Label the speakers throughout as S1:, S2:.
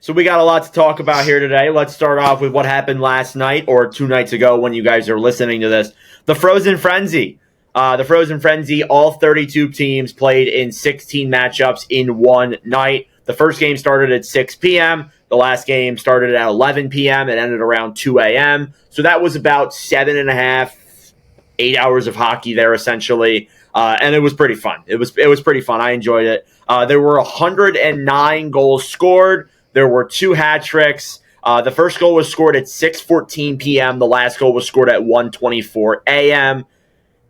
S1: So we got a lot to talk about here today. Let's start off with what happened last night or 2 nights ago when you guys are listening to this. The Frozen Frenzy. All 32 teams played in 16 matchups in one night. The first game started at 6 p.m. The last game started at 11 p.m. It ended around 2 a.m. So that was about 7.5, 8 hours of hockey there, essentially. And it was pretty fun. It was pretty fun. I enjoyed it. There were 109 goals scored. There were 2 hat tricks. The first goal was scored at 6:14 p.m. The last goal was scored at 1:24 a.m.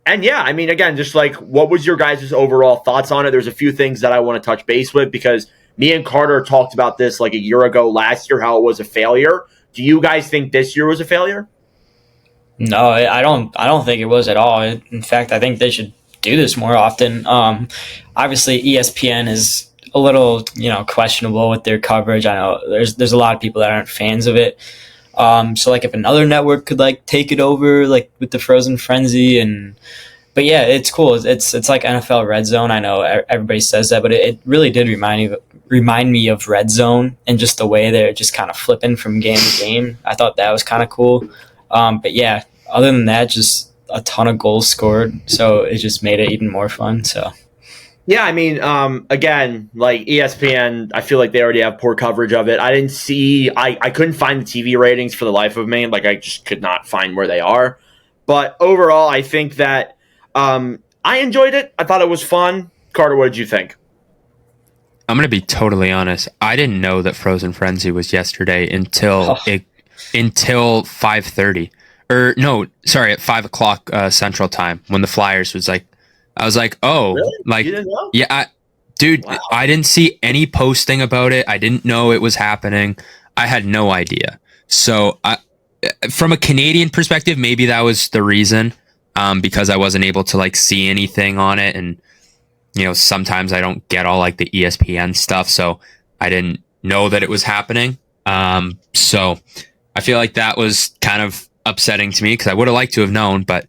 S1: And yeah, I mean, again, just like, what was your guys' overall thoughts on it? There's a few things that I want to touch base with because me and Carter talked about this like a year ago last year, how it was a failure. Do you guys think this year was a failure?
S2: No, I don't. I don't think it was at all. In fact, I think they should do this more often. Obviously, ESPN is a little, questionable with their coverage. I know there's a lot of people that aren't fans of it. So like if another network could like take it over, like with the Frozen Frenzy, but yeah, it's cool. It's like NFL Red Zone. I know everybody says that, but it really did remind me of Red Zone and just the way they're just kind of flipping from game to game. I thought that was kind of cool. But yeah, other than that, just a ton of goals scored. So it just made it even more fun. So.
S1: Yeah, I mean, again, like ESPN, I feel like they already have poor coverage of it. I couldn't find the TV ratings for the life of me. Like, I just could not find where they are. But overall, I think that I enjoyed it. I thought it was fun. Carter, what did you think?
S3: I'm going to be totally honest. I didn't know that Frozen Frenzy was yesterday until 5:30. Or, no, sorry, at 5 o'clock Central Time when the Flyers was like, I was like, oh,
S1: really?
S3: like,
S1: You didn't know?
S3: yeah, dude, wow. I didn't see any posting about it. I didn't know it was happening. I had no idea. So from a Canadian perspective, maybe that was the reason, because I wasn't able to like see anything on it. And, sometimes I don't get all like the ESPN stuff. So I didn't know that it was happening. So I feel like that was kind of upsetting to me because I would have liked to have known, but,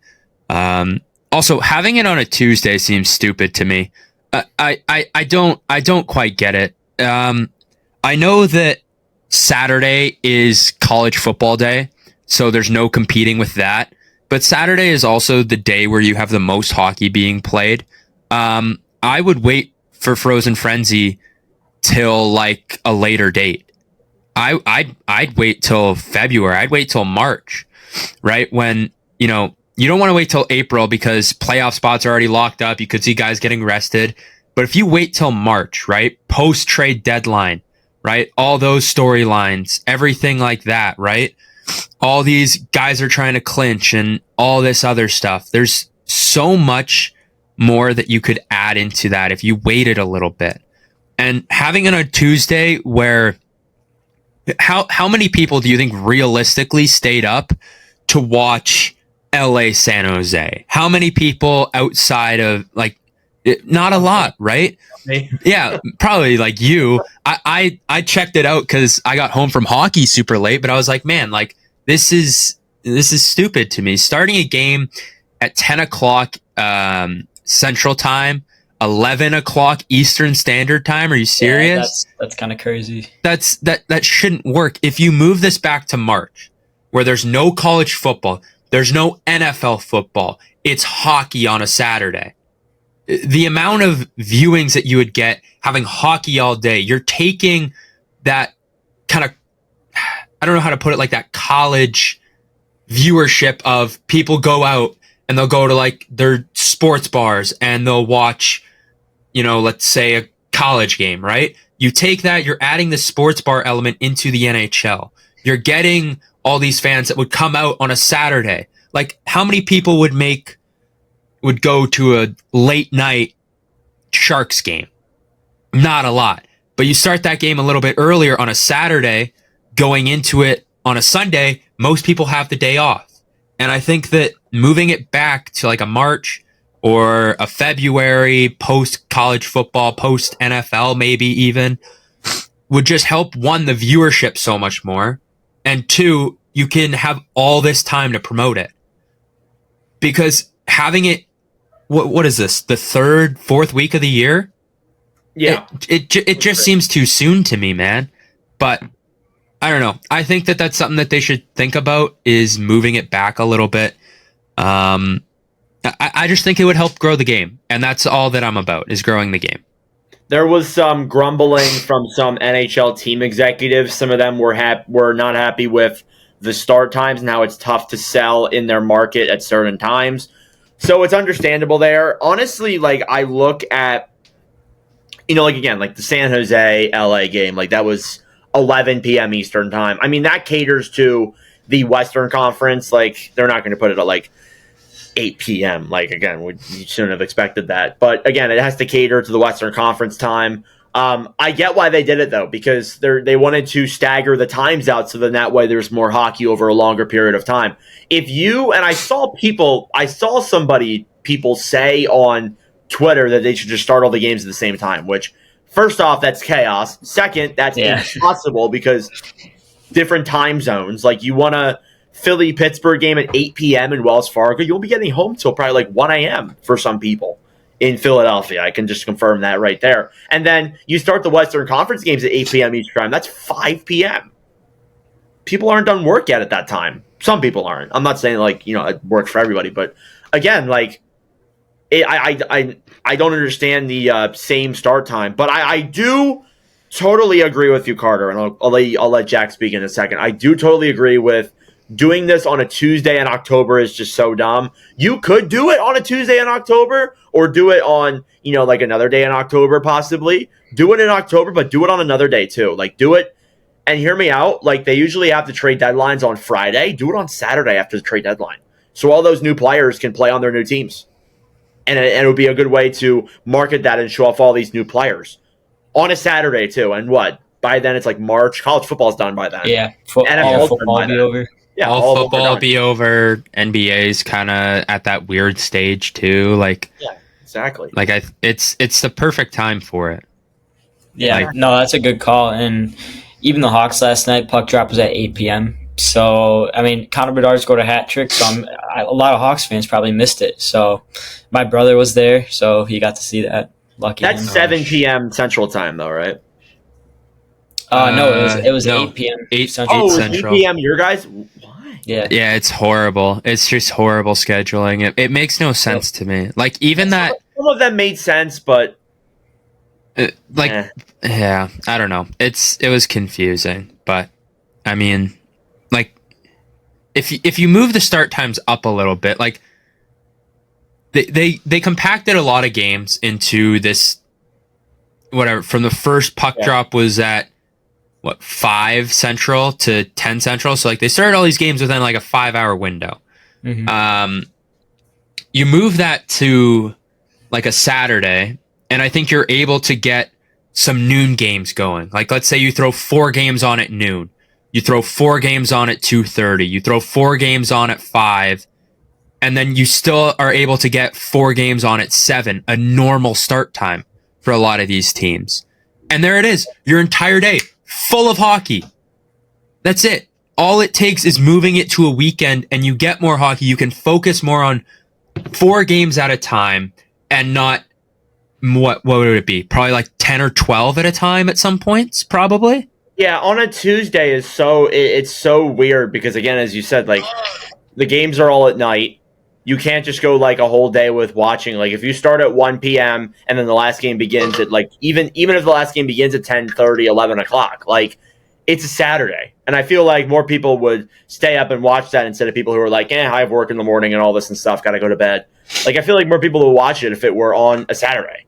S3: also, having it on a Tuesday seems stupid to me. I don't quite get it. I know that Saturday is college football day, so there's no competing with that. But Saturday is also the day where you have the most hockey being played. I would wait for Frozen Frenzy till like a later date. I'd wait till February. I'd wait till March, right? When, you don't want to wait till April because playoff spots are already locked up. You could see guys getting rested. But if you wait till March, right? Post-trade deadline, right? All those storylines, everything like that, right? All these guys are trying to clinch and all this other stuff. There's so much more that you could add into that if you waited a little bit. And having it on a Tuesday where how many people do you think realistically stayed up to watch LA San Jose? How many people outside of like, not a lot, right? Yeah, probably like you. I checked it out because I got home from hockey super late, but I was like, man, like this is stupid to me. Starting a game at 10 o'clock Central Time, 11 o'clock Eastern Standard Time. Are you serious?
S2: Yeah, that's kind of crazy.
S3: That shouldn't work. If you move this back to March, where there's no college football, there's no NFL football, it's hockey on a Saturday. The amount of viewings that you would get having hockey all day, you're taking that kind of, I don't know how to put it, like that college viewership of people go out and they'll go to like their sports bars and they'll watch, let's say a college game, right? You take that, you're adding the sports bar element into the NHL. You're getting all these fans that would come out on a Saturday. Like, how many people would go to a late night Sharks game? Not a lot. But you start that game a little bit earlier on a Saturday, going into it on a Sunday, most people have the day off. And I think that moving it back to like a March or a February post college football, post NFL, maybe even, would just help, one, the viewership so much more, and two, you can have all this time to promote it. Because having it, what is this, the third, fourth week of the year?
S1: Yeah.
S3: It just seems too soon to me, man. But I don't know. I think that's something that they should think about, is moving it back a little bit. I just think it would help grow the game, and that's all that I'm about, is growing the game.
S1: There was some grumbling from some NHL team executives. Some of them were not happy with the start times and how it's tough to sell in their market at certain times. So it's understandable there. Honestly, like, I look at, like, again, like the San Jose LA game, like that was 11 p.m. Eastern time. I mean, that caters to the Western Conference. Like, they're not going to put it at like 8 p.m. Like, again, you shouldn't have expected that. But again, it has to cater to the Western Conference time. I get why they did it, though, because they wanted to stagger the times out so then that way there's more hockey over a longer period of time. I saw people say on Twitter that they should just start all the games at the same time, which, first off, that's chaos. Second, that's impossible because different time zones. Like, you want a Philly-Pittsburgh game at 8 p.m. in Wells Fargo, you won't be getting home till probably like 1 a.m. for some people in Philadelphia. I can just confirm that right there. And then you start the Western Conference games at 8 p.m. each time. That's 5 p.m. People aren't done work yet at that time. Some people aren't. I'm not saying like, it works for everybody, but again, like, I don't understand the same start time, but I do totally agree with you, Carter, and I'll let Jack speak in a second. I do totally agree with doing this on a Tuesday in October is just so dumb. You could do it on a Tuesday in October or do it on, like another day in October, possibly. Do it in October, but do it on another day too. Like, do it, and hear me out. Like, they usually have the trade deadlines on Friday. Do it on Saturday after the trade deadline. So all those new players can play on their new teams. And it would be a good way to market that and show off all these new players on a Saturday too. And what? By then it's like March. College football's done by then.
S2: Yeah, football will be over.
S3: Yeah, all football will be over. NBA's kind of at that weird stage too. Like,
S1: yeah, exactly.
S3: Like, it's the perfect time for it.
S2: Yeah, no, that's a good call. And even the Hawks last night, puck drop was at 8 p.m. So, I mean, Connor Bedard scored a hat trick, so a lot of Hawks fans probably missed it. So, my brother was there, so he got to see that. Lucky
S1: That's
S2: him.
S1: 7 p.m. Central Time, though, right?
S2: No, it was 8 p.m.
S3: 8
S2: Central.
S1: Oh, it was
S3: Central.
S1: 8 p.m. Your guys? Why?
S2: Yeah,
S3: it's horrible. It's just horrible scheduling. It makes no sense to me. Like, even that.
S1: Some of them made sense, but
S3: yeah, I don't know. It was confusing, but I mean, like, if you move the start times up a little bit, like, they compacted a lot of games into this, whatever, from the first puck drop was at 5 Central to 10 Central, so like they started all these games within like a 5-hour window.
S2: Mm-hmm.
S3: You move that to like a Saturday, and I think you're able to get some noon games going. Like, let's say you throw 4 games on at noon, you throw 4 games on at 2:30, you throw 4 games on at 5, and then you still are able to get 4 games on at 7, a normal start time for a lot of these teams. And there it is, your entire day full of hockey. That's it. All it takes is moving it to a weekend, and you get more hockey. You can focus more on 4 games at a time, and not what would it be? Probably like 10 or 12 at a time at some points, probably.
S1: Yeah, on a Tuesday is it's so weird because, again, as you said, like, the games are all at night. You can't just go like a whole day with watching. Like, if you start at 1 p.m. and then the last game begins at like even if the last game begins at 10:30, 11 o'clock, like, it's a Saturday. And I feel like more people would stay up and watch that instead of people who are like, I have work in the morning and all this and stuff, got to go to bed. Like, I feel like more people would watch it if it were on a Saturday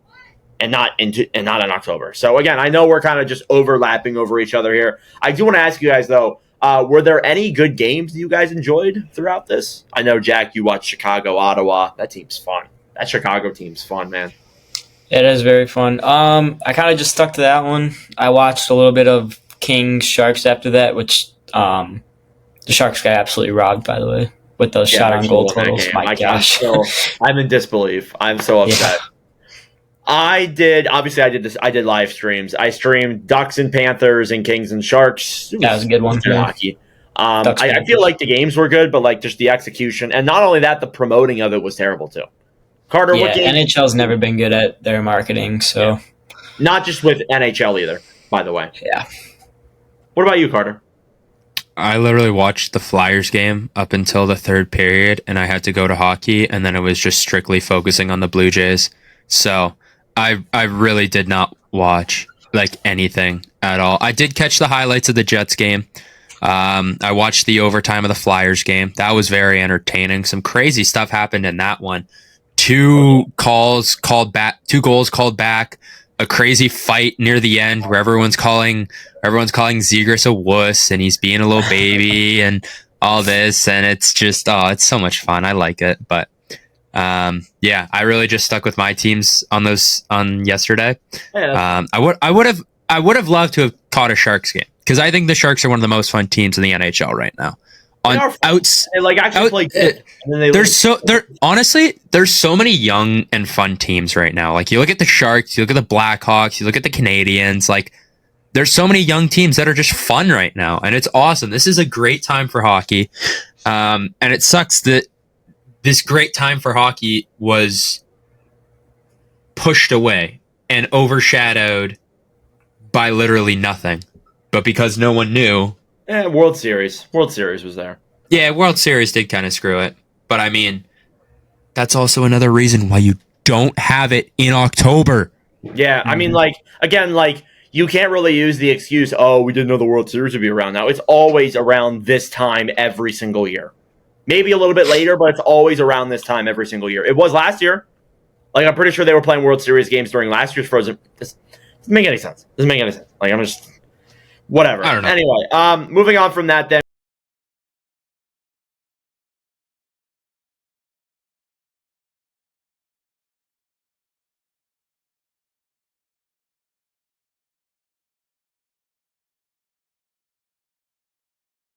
S1: and not in October. So again, I know we're kind of just overlapping over each other here. I do want to ask you guys though, were there any good games that you guys enjoyed throughout this? I know, Jack, you watched Chicago, Ottawa. That team's fun. That Chicago team's fun, man.
S2: It is very fun. I kind of just stuck to that one. I watched a little bit of Kings Sharks after that, which the Sharks got absolutely robbed, by the way, with those shot on goal totals. My gosh.
S1: I'm in disbelief. I'm so upset. Yeah. I did live streams. I streamed Ducks and Panthers and Kings and Sharks.
S2: That was a good one too.
S1: Hockey. I feel like the games were good, but like just the execution, and not only that, the promoting of it was terrible too. Carter, what game?
S2: NHL's never been good at their marketing, so
S1: not just with NHL either, by the way.
S2: Yeah.
S1: What about you, Carter?
S3: I literally watched the Flyers game up until the third period, and I had to go to hockey, and then it was just strictly focusing on the Blue Jays. So I really did not watch like anything at all. I did catch the highlights of the Jets game. I watched the overtime of the Flyers game. That was very entertaining. Some crazy stuff happened in that one. Two goals called back. A crazy fight near the end where everyone's calling Zegras a wuss and he's being a little baby and all this, and it's just it's so much fun. I like it, but yeah, I really just stuck with my teams on yesterday.
S1: Yeah.
S3: I would have loved to have caught a Sharks game because I think the Sharks are one of the most fun teams in the NHL right now.
S1: They actually play good.
S3: There's so many young and fun teams right now. Like you look at the Sharks, you look at the Blackhawks, you look at the Canadians. Like there's so many young teams that are just fun right now, and it's awesome. This is a great time for hockey, and it sucks that this great time for hockey was pushed away and overshadowed by literally nothing. But because no one knew.
S1: World Series was there.
S3: Yeah, World Series did kind of screw it. But I mean, that's also another reason why you don't have it in October.
S1: Yeah, I mean, you can't really use the excuse, we didn't know the World Series would be around now. It's always around this time every single year. Maybe a little bit later, but it's always around this time every single year. It was last year. Like, I'm pretty sure they were playing World Series games during last year's Frozen. This doesn't make any sense. Like, I'm just... Whatever.
S3: I don't know.
S1: Anyway, moving on from that then.